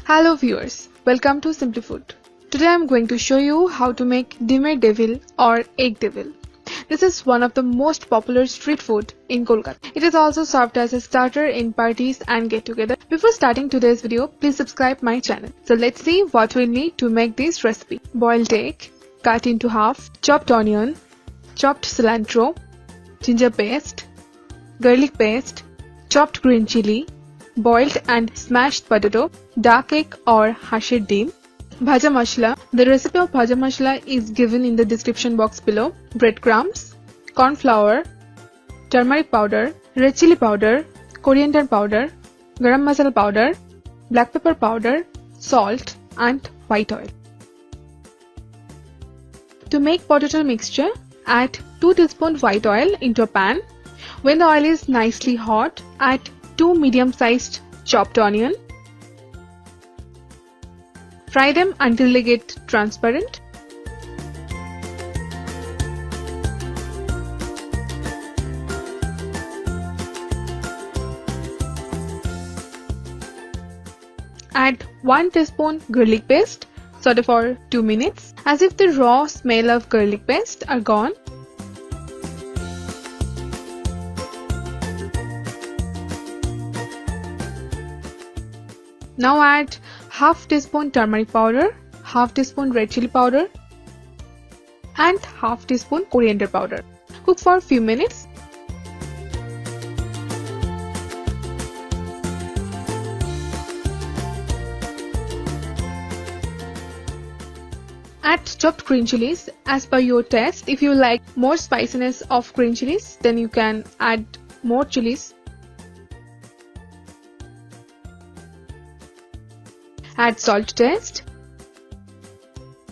Hello viewers, welcome to Simply Food. Today I am going to show you how to make Dimer Devil or Egg Devil. This is one of the most popular street food in Kolkata. It is also served as a starter in parties and get-together. Before starting today's video, please subscribe my channel. So let's see what we'll need to make this recipe. Boiled egg, cut into half, chopped onion, chopped cilantro, ginger paste, garlic paste, chopped green chili, boiled and smashed potato, dark egg or hasher dim, bhaja masala. The recipe of bhaja masala is given in the description box below. Breadcrumbs, corn flour, turmeric powder, red chili powder, coriander powder, garam masala powder, black pepper powder, salt and white oil. To make potato mixture, add 2 teaspoons white oil into a pan. When the oil is nicely hot, add 2 medium-sized chopped onion. Fry them until they get transparent. Add 1 teaspoon garlic paste. Saute for 2 minutes, as if the raw smell of garlic paste are gone. Now add half teaspoon turmeric powder, half teaspoon red chili powder and half teaspoon coriander powder. Cook for a few minutes. Add chopped green chilies as per your taste. If you like more spiciness of green chilies, then you can add more chilies. Add salt to taste.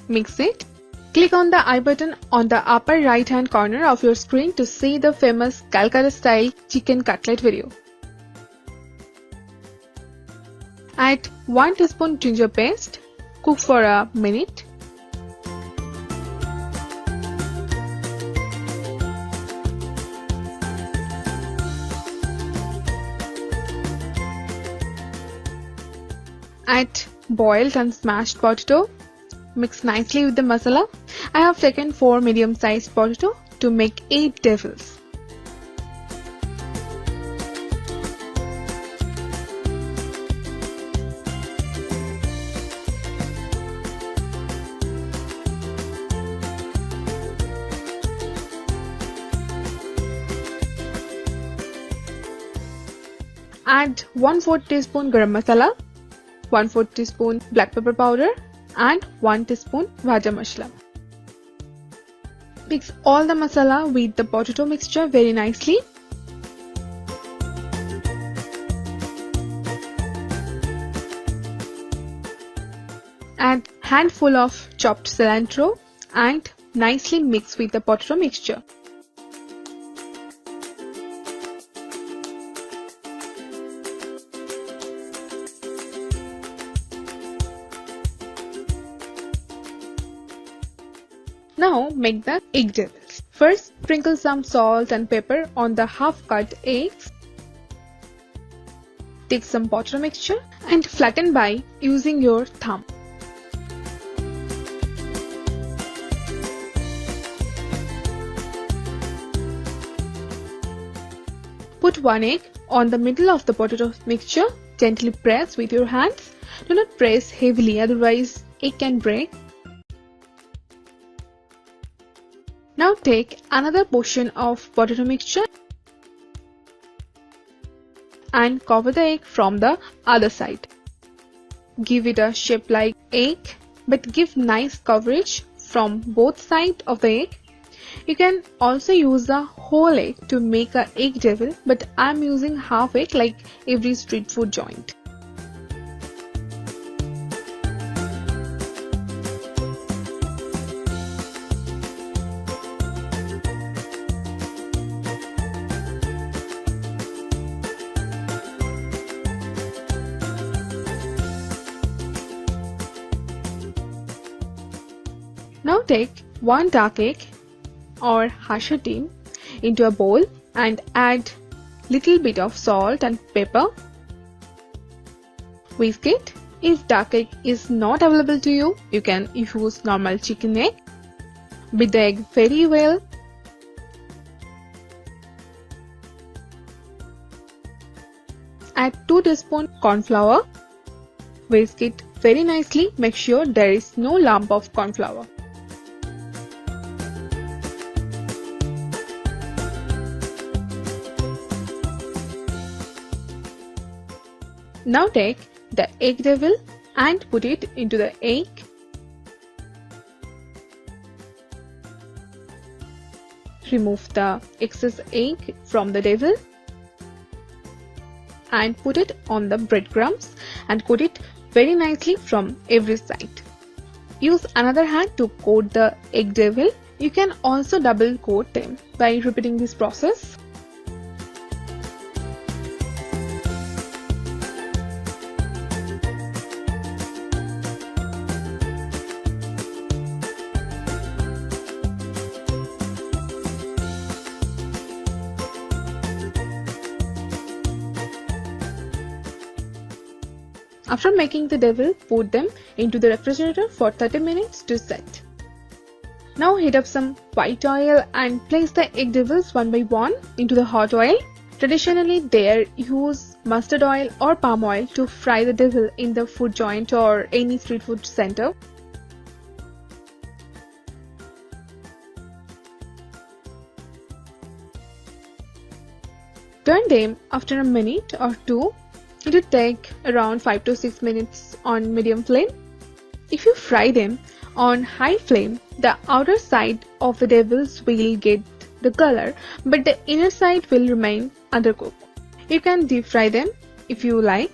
Mix it. Click on the I button on the upper right hand corner of your screen to see the famous Calcutta style chicken cutlet video. Add 1 teaspoon ginger paste. Cook for a minute. Add boiled and smashed potato. Mix nicely with the masala. I have taken 4 medium-sized potato to make 8 devils. Add 1/4 teaspoon garam masala, 1/4 teaspoon black pepper powder and 1 teaspoon bhaja masala. Mix all the masala with the potato mixture very nicely. Add handful of chopped cilantro and nicely mix with the potato mixture. Now make the egg devils. First, sprinkle some salt and pepper on the half-cut eggs. Take some potato mixture and flatten by using your thumb. Put 1 egg on the middle of the potato mixture. Gently press with your hands. Do not press heavily, otherwise egg can break. Now take another portion of potato mixture and cover the egg from the other side. Give it a shape like egg, but give nice coverage from both sides of the egg. You can also use the whole egg to make an egg devil, but I am using half egg like every street food joint. Now take 1 dark egg or hasher dim into a bowl and add little bit of salt and pepper. Whisk it If dark egg is not available to you, you can use normal chicken egg. Beat the egg very well. Add 2 teaspoons corn flour. Whisk it very nicely. Make sure there is no lump of corn flour. Now take the egg devil and put it into the egg. Remove the excess egg from the devil and put it on the breadcrumbs and coat it very nicely from every side. Use another hand to coat the egg devil. You can also double coat them by repeating this process. After making the devil, put them into the refrigerator for 30 minutes to set. Now heat up some white oil and place the egg devils one by one into the hot oil. Traditionally, they use mustard oil or palm oil to fry the devil in the food joint or any street food center. Turn them after a minute or two. It will take around 5 to 6 minutes on medium flame. If you fry them on high flame, the outer side of the devils will get the color, but the inner side will remain undercooked. You can deep fry them if you like.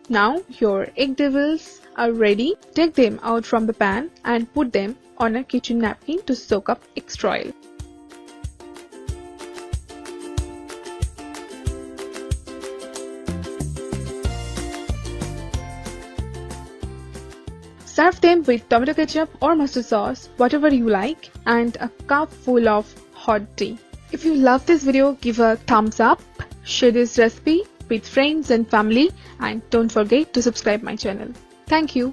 Now your egg devils are ready. Take them out from the pan and put them on a kitchen napkin to soak up extra oil. Serve them with tomato ketchup or mustard sauce, whatever you like, and a cup full of hot tea. If you love this video, give a thumbs up, share this recipe with friends and family, and don't forget to subscribe my channel. Thank you.